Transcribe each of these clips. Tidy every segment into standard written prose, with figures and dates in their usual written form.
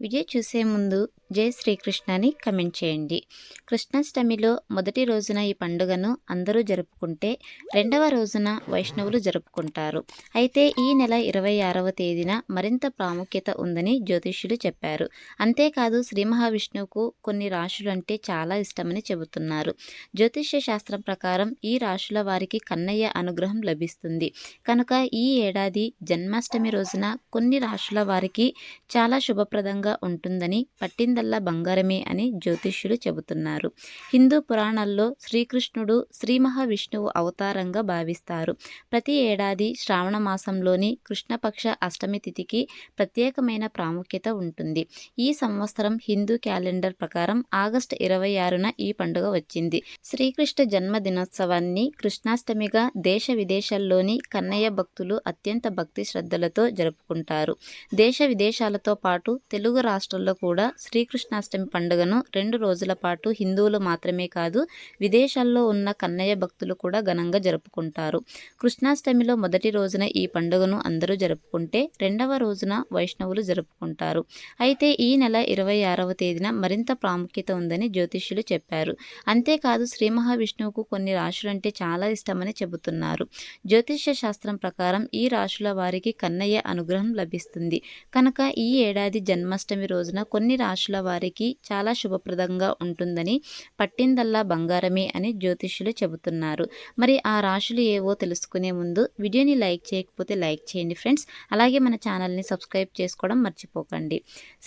Video చూసే ముందు జై శ్రీకృష్ణ అని కమెంట్ చేయండి. కృష్ణాష్టమిలో మొదటి రోజున ఈ పండుగను అందరూ జరుపుకుంటే రెండవ రోజున వైష్ణవులు జరుపుకుంటారు. అయితే ఈ నెల 26వ తేదీన మరింత ప్రాముఖ్యత ఉందని జ్యోతిష్యులు చెప్పారు. అంతేకాదు శ్రీ మహావిష్ణువుకు కొన్ని రాశులు అంటే చాలా ఇష్టమని చెబుతున్నారు. జ్యోతిష్య శాస్త్రం ప్రకారం ఈ రాశుల వారికి కన్నయ్య అనుగ్రహం లభిస్తుంది. కనుక ఈ ఏడాది జన్మాష్టమి రోజున కొన్ని రాశుల వారికి చాలా శుభప్రదంగా ఉంటుందని, పట్టిందల్లా బంగారమే అని జ్యోతిష్యులు చెబుతున్నారు. హిందూ పురాణాల్లో శ్రీకృష్ణుడు శ్రీ మహావిష్ణువు అవతారంగా భావిస్తారు. ప్రతి ఏడాది శ్రావణ మాసంలోని కృష్ణపక్ష అష్టమి తిథికి ప్రత్యేకమైన ప్రాముఖ్యత ఉంటుంది. ఈ సంవత్సరం హిందూ క్యాలెండర్ ప్రకారం ఆగస్టు 26న ఈ పండుగ వచ్చింది. శ్రీకృష్ణ జన్మదినోత్సవాన్ని కృష్ణాష్టమిగా దేశ విదేశాల్లోని కన్నయ్య భక్తులు అత్యంత భక్తి శ్రద్ధలతో జరుపుకుంటారు. దేశ విదేశాలతో పాటు తెలుగు రాష్ట్రాల్లో కూడా శ్రీకృష్ణాష్టమి పండుగను 2 రోజుల పాటు హిందువులు మాత్రమే కాదు, విదేశాల్లో ఉన్న కన్నయ్య భక్తులు కూడా ఘనంగా జరుపుకుంటారు. కృష్ణాష్టమిలో మొదటి రోజున ఈ పండుగను అందరూ జరుపుకుంటే రెండవ రోజున వైష్ణవులు జరుపుకుంటారు. అయితే ఈ నెల 26వ తేదీన మరింత ప్రాముఖ్యత ఉందని జ్యోతిష్యులు చెప్పారు. అంతేకాదు శ్రీ మహావిష్ణువుకు కొన్ని రాశులంటే చాలా ఇష్టమని చెబుతున్నారు. జ్యోతిష్య శాస్త్రం ప్రకారం ఈ రాశుల వారికి కన్నయ్య అనుగ్రహం లభిస్తుంది. కనుక ఈ ఏడాది జన్మాష్టమి రోజున కొన్ని రాశుల వారికి చాలా శుభప్రదంగా ఉంటుందని, పట్టిందల్లా బంగారమే అని జ్యోతిష్యులు చెబుతున్నారు. మరి ఆ రాశులు ఏవో తెలుసుకునే ముందు వీడియోని లైక్ చేయకపోతే లైక్ చేయండి ఫ్రెండ్స్. అలాగే మన ఛానల్ని సబ్స్క్రైబ్ చేసుకోవడం మర్చిపోకండి.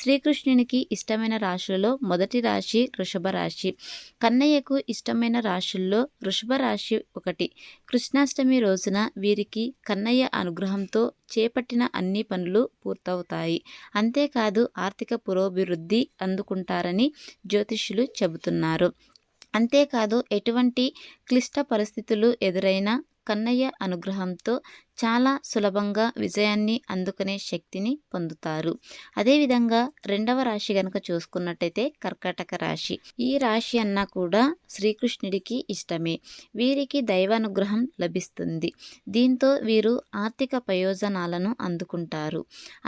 శ్రీకృష్ణునికి ఇష్టమైన రాశులలో మొదటి రాశి వృషభ రాశి. కన్నయ్యకు ఇష్టమైన రాశుల్లో వృషభ రాశి ఒకటి. కృష్ణాష్టమి రోజున వీరికి కన్నయ్య అనుగ్రహంతో చేపట్టిన అన్ని పనులు పూర్తవుతాయి. అంతేకాదు ఆర్థిక పురోభివృద్ధి అందుకుంటారని జ్యోతిష్యులు చెబుతున్నారు. అంతేకాదు ఎటువంటి క్లిష్ట పరిస్థితులు ఎదురైనా కన్నయ్య అనుగ్రహంతో చాలా సులభంగా విజయాన్ని అందుకునే శక్తిని పొందుతారు. అదేవిధంగా రెండవ రాశి గనక చూసుకున్నట్టయితే కర్కాటక రాశి. ఈ రాశి అన్నా కూడా శ్రీకృష్ణుడికి ఇష్టమే. వీరికి దైవానుగ్రహం లభిస్తుంది. దీంతో వీరు ఆర్థిక ప్రయోజనాలను అందుకుంటారు.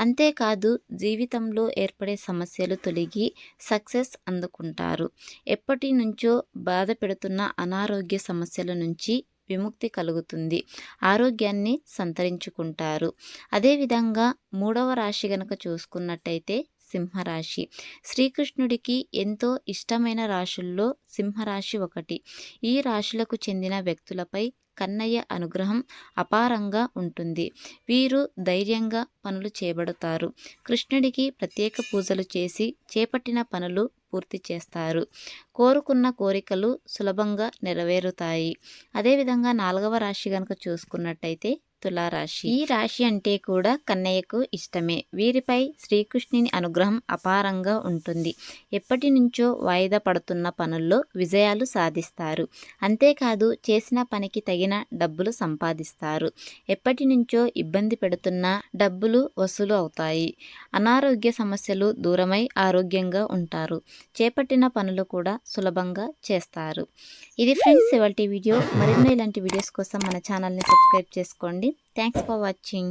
అంతేకాదు జీవితంలో ఏర్పడే సమస్యలు తొలగి సక్సెస్ అందుకుంటారు. ఎప్పటి నుంచో బాధ పెడుతున్న అనారోగ్య సమస్యల నుంచి విముక్తి కలుగుతుంది. ఆరోగ్యాన్ని సంతరించుకుంటారు. అదేవిధంగా మూడవ రాశి గనక చూసుకున్నట్టయితే సింహరాశి. శ్రీకృష్ణుడికి ఎంతో ఇష్టమైన రాశుల్లో సింహరాశి ఒకటి. ఈ రాశులకు చెందిన వ్యక్తులపై కన్నయ్య అనుగ్రహం అపారంగా ఉంటుంది. వీరు ధైర్యంగా పనులు చేపడతారు. కృష్ణుడికి ప్రత్యేక పూజలు చేసి చేపట్టిన పనులు పూర్తి చేస్తారు. కోరుకున్న కోరికలు సులభంగా నెరవేరుతాయి. అదేవిధంగా 4వ రాశి కనుక చూసుకున్నట్టయితే తులారాశి. ఈ రాశి అంటే కూడా కన్నయ్యకు ఇష్టమే. వీరిపై శ్రీకృష్ణుని అనుగ్రహం అపారంగా ఉంటుంది. ఎప్పటి నుంచో వాయిదా పడుతున్న పనుల్లో విజయాలు సాధిస్తారు. అంతేకాదు చేసిన పనికి తగిన డబ్బులు సంపాదిస్తారు. ఎప్పటి నుంచో ఇబ్బంది పెడుతున్న డబ్బులు వసూలు అవుతాయి. అనారోగ్య సమస్యలు దూరమై ఆరోగ్యంగా ఉంటారు. చేపట్టిన పనులు కూడా సులభంగా చేస్తారు. ఇది ఫ్రెండ్స్ ఇవాల్టి వీడియో. మరిన్నో ఇలాంటి వీడియోస్ కోసం మన ఛానల్ని సబ్స్క్రైబ్ చేసుకోండి. Thanks for watching.